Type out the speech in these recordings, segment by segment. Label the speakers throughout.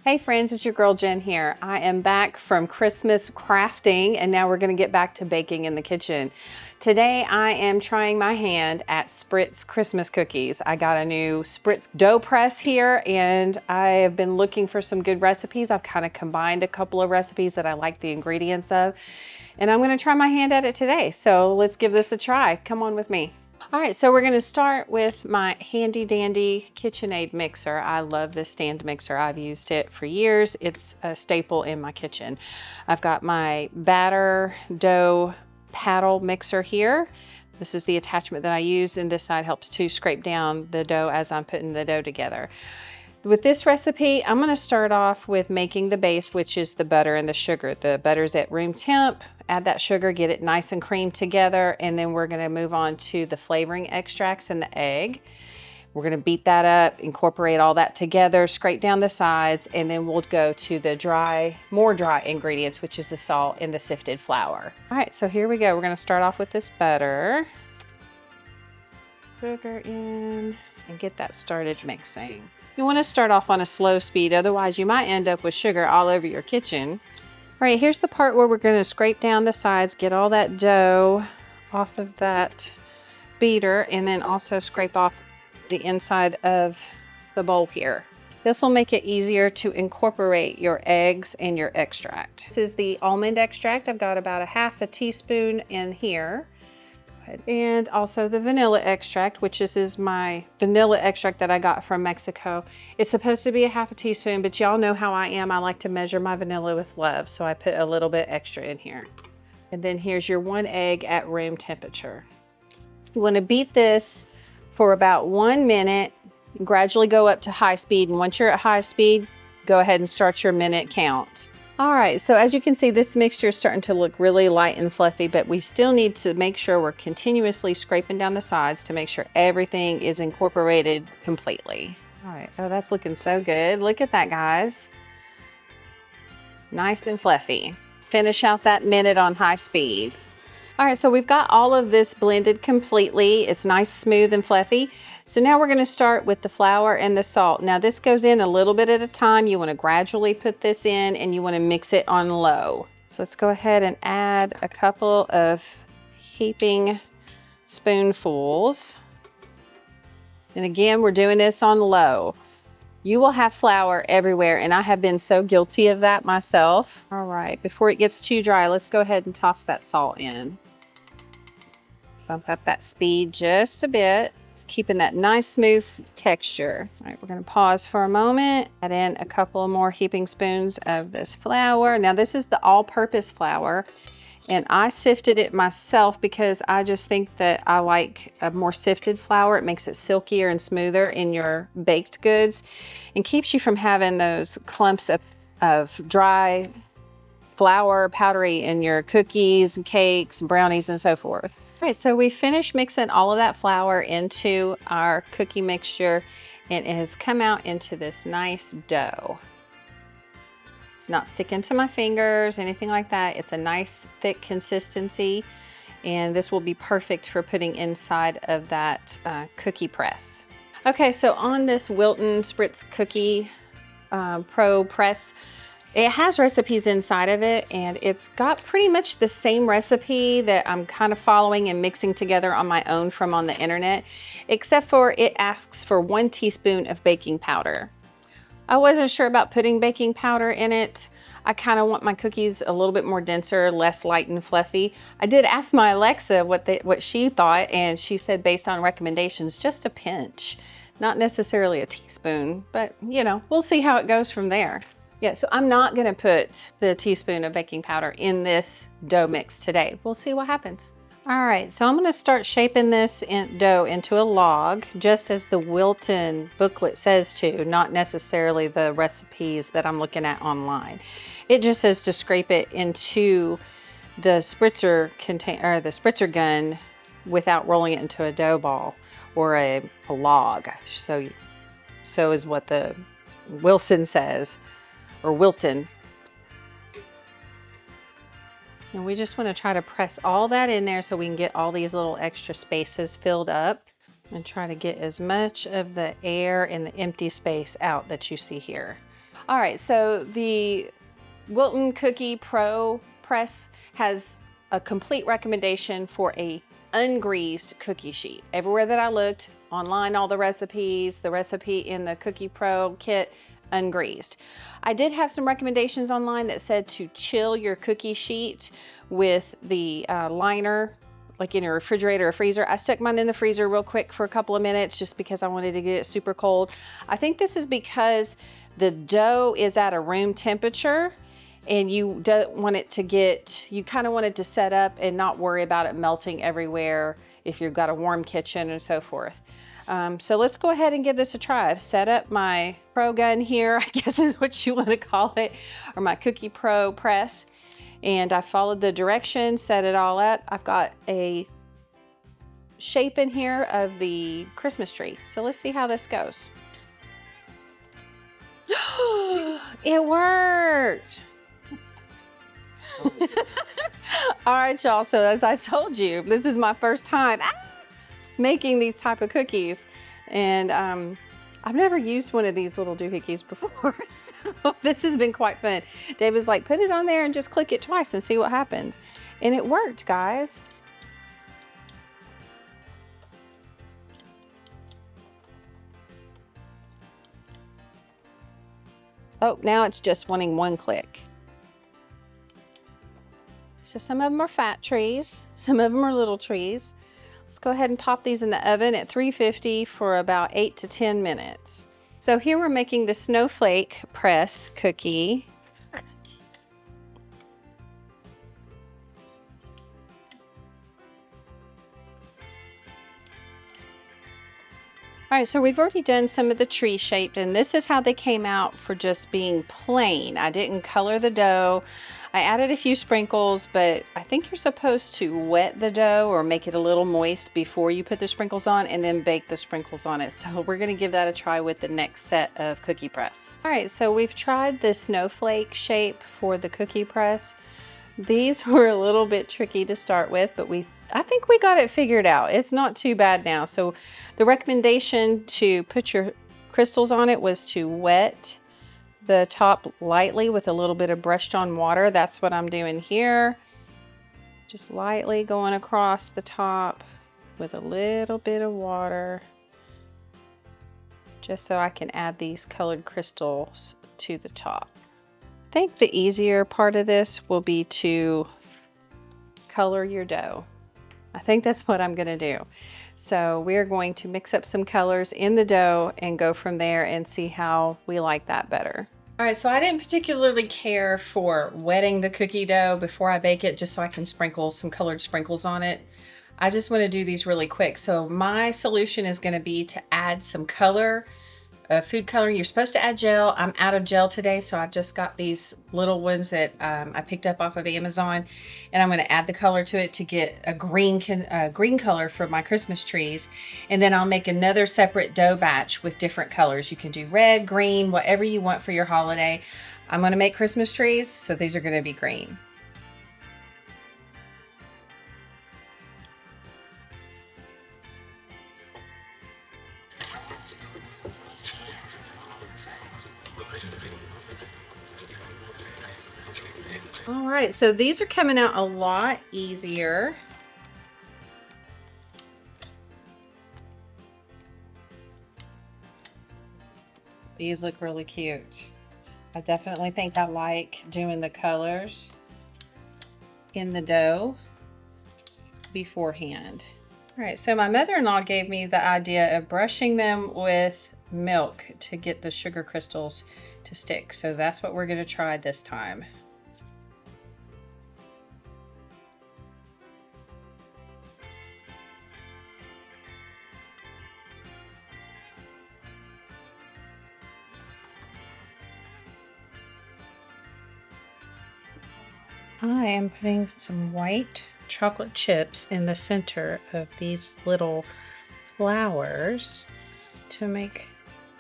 Speaker 1: Hey friends, it's your girl Jen here. I am back from Christmas crafting and now we're gonna get back to baking in the kitchen. Today I am trying my hand at Spritz Christmas cookies. I got a new Spritz dough press here and I have been looking for some good recipes. I've kind of combined a couple of recipes that I like the ingredients of and I'm gonna try my hand at it today. So let's give this a try. Come on with me. All right, so we're gonna start with my handy dandy KitchenAid mixer. I love this stand mixer. I've used it for years. It's a staple in my kitchen. I've got my batter dough paddle mixer here. This is the attachment that I use, and this side helps to scrape down the dough as I'm putting the dough together. With this recipe, I'm gonna start off with making the base, which is the butter and the sugar. The butter's at room temp. Add that sugar, get it nice and creamed together, and then we're gonna move on to the flavoring extracts and the egg. We're gonna beat that up, incorporate all that together, scrape down the sides, and then we'll go to the more dry ingredients, which is the salt and the sifted flour. All right, so here we go. We're gonna start off with this butter. Sugar in, and get that started mixing. You wanna start off on a slow speed, otherwise you might end up with sugar all over your kitchen. All right, here's the part where we're gonna scrape down the sides, get all that dough off of that beater, and then also scrape off the inside of the bowl here. This will make it easier to incorporate your eggs and your extract. This is the almond extract. I've got about a half a teaspoon in here. And also the vanilla extract, which is my vanilla extract that I got from Mexico. It's supposed to be a half a teaspoon, but y'all know how I am. I like to measure my vanilla with love, so I put a little bit extra in here. And then here's your 1 egg at room temperature. You want to beat this for about 1 minute, gradually go up to high speed, and once you're at high speed, go ahead and start your minute count. All right, so as you can see, this mixture is starting to look really light and fluffy, but we still need to make sure we're continuously scraping down the sides to make sure everything is incorporated completely. All right, oh, that's looking so good. Look at that, guys. Nice and fluffy. Finish out that minute on high speed. All right, so we've got all of this blended completely. It's nice, smooth, and fluffy. So now we're gonna start with the flour and the salt. Now this goes in a little bit at a time. You wanna gradually put this in and you wanna mix it on low. So let's go ahead and add a couple of heaping spoonfuls. And again, we're doing this on low. You will have flour everywhere, and I have been so guilty of that myself. All right, before it gets too dry, let's go ahead and toss that salt in. Bump up that speed just a bit. It's keeping that nice smooth texture. All right, we're gonna pause for a moment. Add in a couple more heaping spoons of this flour. Now this is the all-purpose flour, and I sifted it myself because I just think that I like a more sifted flour. It makes it silkier and smoother in your baked goods and keeps you from having those clumps of dry flour, powdery in your cookies and cakes and brownies and so forth. All right, so we finished mixing all of that flour into our cookie mixture, and it has come out into this nice dough. It's not sticking to my fingers, anything like that. It's a nice thick consistency, and this will be perfect for putting inside of that cookie press. Okay, so on this Wilton Spritz Cookie Pro Press, it has recipes inside of it, and it's got pretty much the same recipe that I'm kind of following and mixing together on my own from on the internet, except for it asks for 1 teaspoon of baking powder. I wasn't sure about putting baking powder in it. I kind of want my cookies a little bit more denser, less light and fluffy. I did ask my Alexa what she thought, and she said based on recommendations, just a pinch, not necessarily a teaspoon, but you know, we'll see how it goes from there. Yeah, so I'm not gonna put the teaspoon of baking powder in this dough mix today. We'll see what happens. All right, so I'm gonna start shaping this dough into a log, just as the Wilton booklet says to, not necessarily the recipes that I'm looking at online. It just says to scrape it into the spritzer spritzer gun without rolling it into a dough ball or a log. So is what the Wilson says, or Wilton. And we just want to try to press all that in there so we can get all these little extra spaces filled up and try to get as much of the air and the empty space out that you see here. All right, so the Wilton Cookie Pro Press has a complete recommendation for a ungreased cookie sheet. Everywhere that I looked, online, all the recipes, the recipe in the Cookie Pro kit, ungreased. I did have some recommendations online that said to chill your cookie sheet with the liner, like in your refrigerator or freezer. I stuck mine in the freezer real quick for a couple of minutes just because I wanted to get it super cold. I think this is because the dough is at a room temperature and you don't want it to get, you kind of want it to set up and not worry about it melting everywhere if you've got a warm kitchen and so forth. So let's go ahead and give this a try. I've set up my Pro gun here, I guess is what you want to call it, or my Cookie Pro press. And I followed the directions, set it all up. I've got a shape in here of the Christmas tree. So let's see how this goes. It worked. All right, y'all, so as I told you, this is my first time making these type of cookies, and I've never used one of these little doohickeys before, so this has been quite fun. Dave was like, put it on there and just click it twice and see what happens, and it worked, guys. Oh, now it's just wanting one click. So some of them are fat trees, some of them are little trees. Let's go ahead and pop these in the oven at 350 for about 8 to 10 minutes. So here we're making the snowflake press cookie. All right, so we've already done some of the tree shaped, and this is how they came out for just being plain. I didn't color the dough. I added a few sprinkles, but I think you're supposed to wet the dough or make it a little moist before you put the sprinkles on and then bake the sprinkles on it. So we're gonna give that a try with the next set of cookie press. All right, so we've tried the snowflake shape for the cookie press. These were a little bit tricky to start with, but I think we got it figured out. It's not too bad now. So the recommendation to put your crystals on it was to wet the top lightly with a little bit of brushed on water. That's what I'm doing here. Just lightly going across the top with a little bit of water, just so I can add these colored crystals to the top. I think the easier part of this will be to color your dough. I think that's what I'm gonna do. So we're going to mix up some colors in the dough and go from there and see how we like that better. All right, so I didn't particularly care for wetting the cookie dough before I bake it, just so I can sprinkle some colored sprinkles on it. I just want to do these really quick. So my solution is going to be to add some color, food coloring. You're supposed to add gel. I'm out of gel today, so I've just got these little ones that I picked up off of Amazon, and I'm going to add the color to it to get a green color for my Christmas trees. And then I'll make another separate dough batch with different colors. You can do red, green, whatever you want for your holiday. I'm going to make Christmas trees, so these are going to be green. All right, so these are coming out a lot easier. These look really cute. I definitely think I like doing the colors in the dough beforehand. All right, so my mother-in-law gave me the idea of brushing them with milk to get the sugar crystals to stick. So that's what we're gonna try this time. I am putting some white chocolate chips in the center of these little flowers to make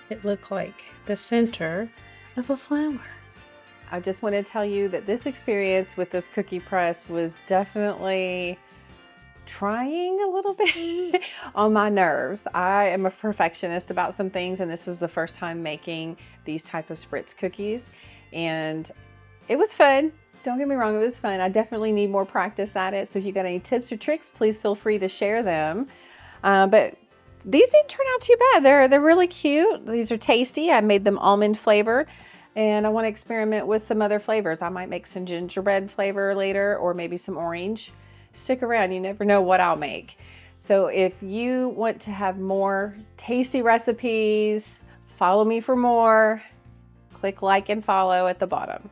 Speaker 1: it look like the center of a flower. I just want to tell you that this experience with this cookie press was definitely trying a little bit on my nerves. I am a perfectionist about some things, and this was the first time making these type of Spritz cookies, and it was fun. Don't get me wrong, it was fun. I definitely need more practice at it. So if you got any tips or tricks, please feel free to share them. But these didn't turn out too bad. They're really cute. These are tasty. I made them almond flavored, and I want to experiment with some other flavors. I might make some gingerbread flavor later, or maybe some orange. Stick around, you never know what I'll make. So if you want to have more tasty recipes, follow me for more. Click like and follow at the bottom.